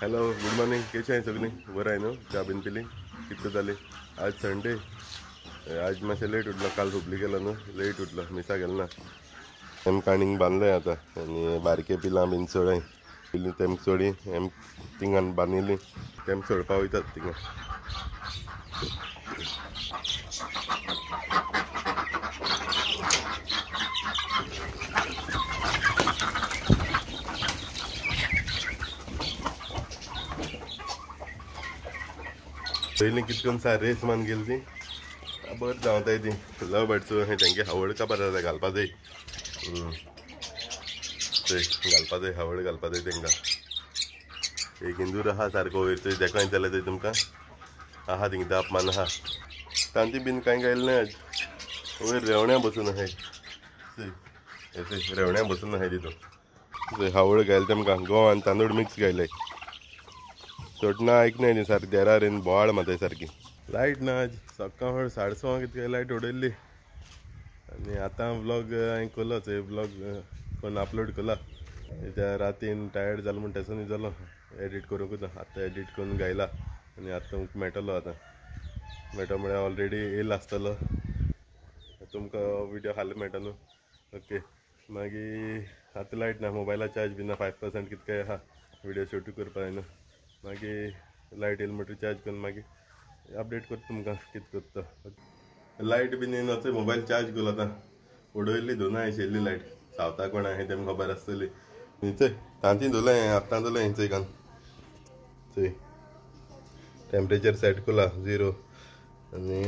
Hello good morning कशी आहे सगळी बरं आहे न्हू च्या बीन पिली कितको जाली आज संडे आज मातशें लेट उठलो काल हुबली गेलो न्हू लेट उठलो मिसा गेलो ना हेम काणींग बांदलें आतां आनी बारके पिलां बीन चोडाय पिली तेमकां चोडी हेम तिंगान बांदिल्लीं तेम चोडपा वयतात तिंगा पयलीं कितकोन सा रेस मान गेली ती बरें जावताय ती लव बर्ड्स तेंगे आवड काबार जाता घालपा जाय घालपा जाय आवड घालपा जाय तेंकां एक इंदूर आहा सारको वयर थंय देखाय जाल्यार थंय तुमकां आहा थिंग दाप मान आहा तांती बीन कांय गायलें आज वयर रेवण्या बसून आहाय रेवण्या बसून आहाय तितून हावळ घायल तेमकां गंव आनी तांदूळ मिक्स घायले चोटना आयकनाय न्ही सारकी देरार येवन बोवाळ माताय सारकी लायट ना आज सकाळ फळ 6:30 कितके लायट उडयल्ली आनी आतां व्लॉग हांवें केलो चोय व्लॉग कोण अपलोड केला त्या रातीन टायर्ड जालो म्हण तेचो न्ही जालो एडीट करूंकूच आतां एडीट करून गायला आनी आतां तुमकां मेळटलो आतां मेळटो म्हळ्यार ऑलरेडी येयला आसतलो तुमकां विडियो हाल मेळटा न्हू ओके मागीर आतां लायट ना मोबायला चार्ज बी ना 5% कितके आहा विडियो शूट करपा जायना मागीर लायट येयली म्हणटरी चार्ज करून मागीर अपडेट करता तुमकां कितें करता लायट बीन येयना चोय मोबायल चार्ज केलो आतां उडयल्ली दोना आयशिल्ली लायट सावता कोण आहाय तेमकां खबर आसतली चोय तांती दोले आतां दोले चोय कान चोय टेम्परेचर सेट केला 0 आनी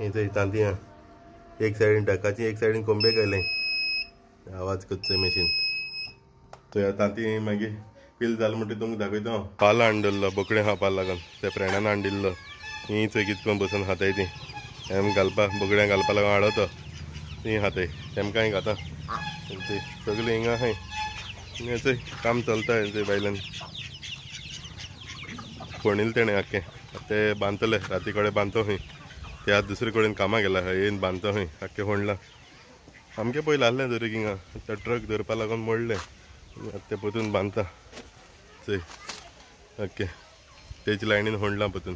हे चोय तांती आहा एक सायडीन ढकाची एक सायडीन कोंबे घायले आवाज करचोय मशीन चोय तांती मागीर पिल जालें म्हणटा तुमकां दाखयता हांव पालो हाडलो बोकडे खावपा लागून त्या फ्रेंडान हाडिल्लो ही चोय कितकोन बसून खाताय ती हेम घालपा बोकड्यांक घालपा लागून हाडतो ती खाताय तेमकांय खाता सगळीं हिंगा आहाय चोय काम चलता चोय बायल्यान फोणिल्ले तेणें आख्खें ते बांदतले राती कडेन बांदतो खंय ते आज दुसरे कडेन कामां गेला येवन बांदतो खंय आख्खें फोणला सामकें पयलीं आहलें दरीक हिंगा ते ट्रक धरपा लागून मोडलें ते परतून बांदता चोय ओके तेचे लायनीन होंडला परतून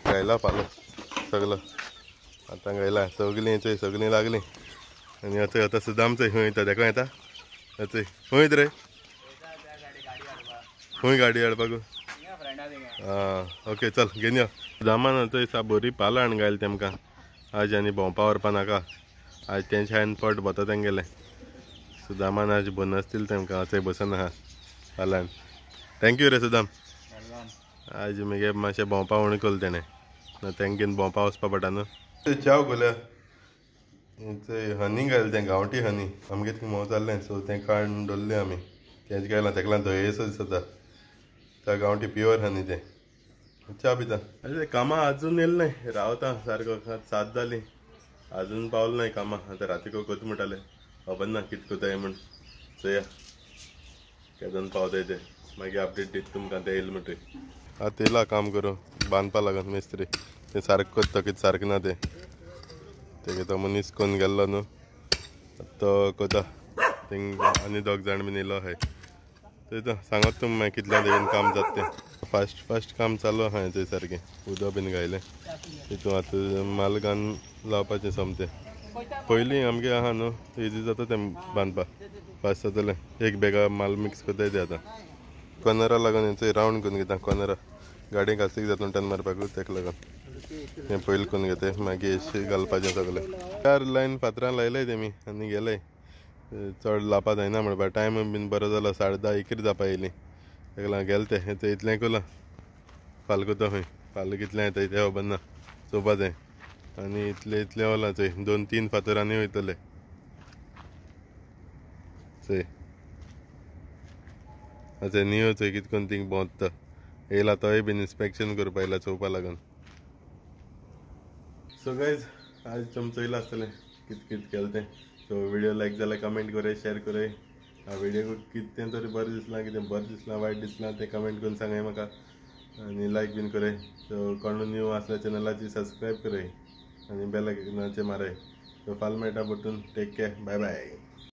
गायला पालो सगलो आतां गायला सगलीं चोय सगलीं लागलीं आनी आतां आतां सुदाम चोय खंय येता तेका येता चोय खंय रे खंय गाडी हाडपाक ओके चल घेवन यो सुदामान चोय सा बरी पालो हाडून गायली तेमकां आज आनी भोंवपा व्हरपा नाका आज तेंचे हायन पट बोतो तेंगेले सुदामान आज बोनस दिल तेमकां चोय बसून आहा पालान थँक्यू रे सुदाम आज मगे मातशें भोंवपा उणी केलें तेणें तेंगेन भोंवपा वचपा पडटा न्हू चाव कोल्या चोय हनी घायलें तें गांवठी हनी आमगे थिंग मोव जाल्लें सो तें काडून दवरलें आमी तेंच गायलां तेका लागून धयेसो दिसता त्या गांवठी प्युअर हनी तें च्या पिता अरे कामां आजून येयलें नाय रावता सारको 7 जालीं आजून पावलो नाय कामां आतां रातीको कोता म्हणटाले खबर ना कितें कोताय म्हूण चोया केदोन पावताय ते मागीर अपडेट दिता तुमकां ते येयले म्हणटरी आतां येयला काम करूं बांदपा लागून मिस्त्री तें सारकें कोत्ता कितें सारकें ना तें तेगे तो मनीस कोन्न गेल्लो न्हू तो कोता थिंग आनी 2 जाण बीन येयलो आहाय थंय सांगत तुमकां मागीर कितल्या बेगीन काम जाता तें फास्ट काम चालू आहाय थंय सारकें उदक बीन घायलें तितून आतां माल घालून लावपाचें सोमतें पयलीं आमगे आहा न्हू इजी जाता तें बांदपा फास्ट जातलें एक बेगा माल मिक्स कोताय ते आतां कॉर्नरा लागून थंय रावंड करून घेता कॉर्नरा गाडी घासीक जाता टर्न मारपाक तेका लागून तें पयलीं करून घेताय मागीर अशें घालपाचें सगलें 4 लायन फातरां लायल्याय तेमी आनी गेले चड लावपा जायना म्हणपा टायम बीन बरो जालो 10:30 जावपा येयलीं तेका लागून गेले ते इतलें केलां फाल्यां कोता खंय फाल्यां कितलें येताय तें खबर ना चोवपा जाय आनी इतलें वोला चोय 2-3 फातर आनी वयतले चोय आतां नियो चोय कितें करून थिंग भोंवता येयला तोय बीन इन्स्पेक्शन करपा येयला चोवपा लागून सो गायज आज चमचयलां आसतलें कितें केलें तें सो विडियो लायक जाल्यार कमेंट कराय शेअर कराय हा विडियो कितें तरी बरें दिसलां कितें बरें दिसलां वायट दिसलां तें कमेंट करून सांगाय म्हाका आनी लायक बीन कराय सो कोण न्यू आसल्या चॅनलाची सबस्क्रायब कराय आनी बेल आयकनाचेर माराय. सो फाल्यां मेळटा परतून. Take care. Bye bye.